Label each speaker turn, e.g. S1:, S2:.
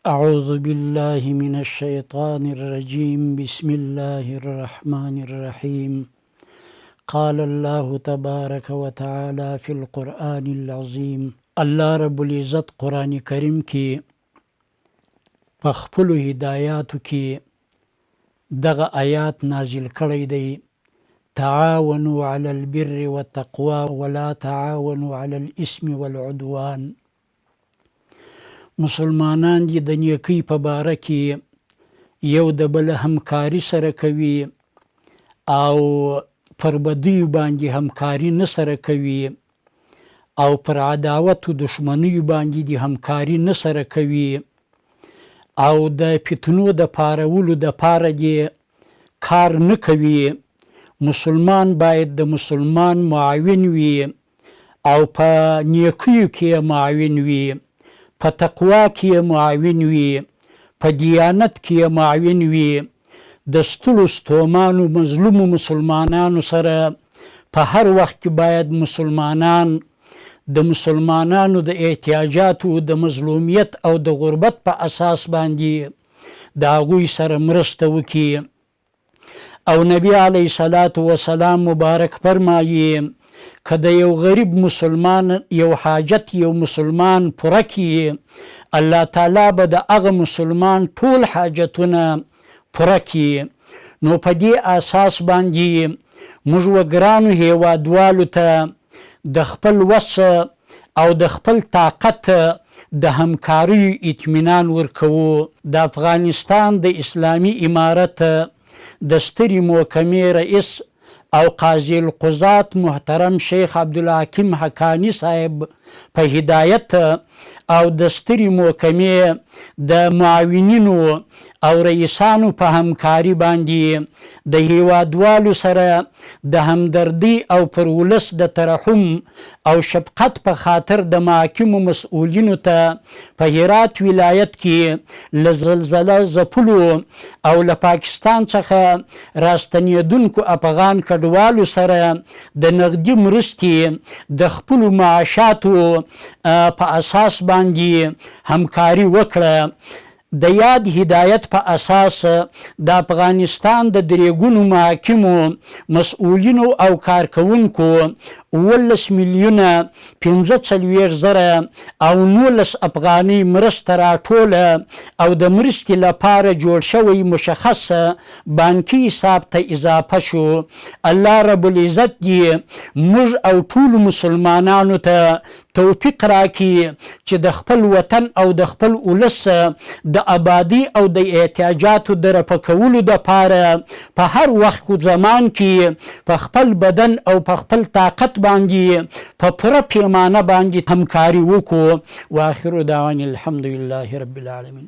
S1: أعوذ بالله من الشيطان الرجيم. بسم الله الرحمن الرحيم. قال الله تبارك وتعالى في القرآن العظيم. الله رب العزت قرآن کریم کی پخپلو هدایاتو کی دغه آیات نازل کړی دی: تعاونوا على البر والتقوى ولا تعاونوا على الإثم والعدوان. مسلمانان دي د نیکی په باره کې یو د بل همکاري سره کوي او پر بدیو باندې همکاري نه سره کوي او پر عداوت و دشمنیو باندې دي همکاري نه سره کوي او د فتنو د پارولو د پاره دي کار نه کوي. مسلمان باید د مسلمان معاون وي او په نیکیو کې معاون وي، په تقوا کې معاون وي، په دیانت کې معاون وي. د ستړو ستومانو مظلومو مسلمانانو سره په هر وخت کې باید مسلمانان د مسلمانانو د احتیاجاتو د مظلومیت او د غربت په اساس باندې د هغوی سره مرسته وکړي. او نبی علیه الصلاة والسلام مبارک فرمایي که د یو غریب مسلمان یو حاجت یو مسلمان پوره کړي، الله تعالی به د هغه مسلمان ټول حاجتونه پوره کړي. نو په دې اساس باندې موږ وګرانو هیوادوالو ته د خپل وس او د خپل طاقت د همکاري اطمینان ورکوو. د افغانستان د اسلامي امارت د سترې محکمې رئیس او قاضي القضات محترم شیخ عبدالحکیم حقانی صاحب په هدایت او د سترې محکمې د معاونینو او رئیسانو په همکاري باندې د هیوادوالو سره د همدردی او پر ولس د ترحم او شفقت په خاطر د محاکمو مسؤلینو ته په هرات ولایت کې له زلزله ځپلو او له پاکستان څخه راستنېدونکو افغان کډوالو سره د نغدي مرستې د خپلو معاشاتو په اساس باندې همکاري وکړه. د یاد هدایت په اساس د افغانستان د دریګونو محاکمو مسؤلینو او کارکوونکو 19,045,000 او 19 افغاني مرسته راټوله او د مرستې لپاره جوړ شوی مشخص بانکي حساب ته اضافه شو. الله رب العزت دې موږ او ټولو مسلمانانو ته توفیق راکړي چې د خپل وطن او د خپل ولس د آبادی او د احتیاجاتو د رفع کولو دپاره په هر وخت و زمان کې په خپل بدن او په خپل طاقت باندې په پوره پیمانه باندې همکاري وکړو. واخر دعوانا الحمد لله رب العالمین.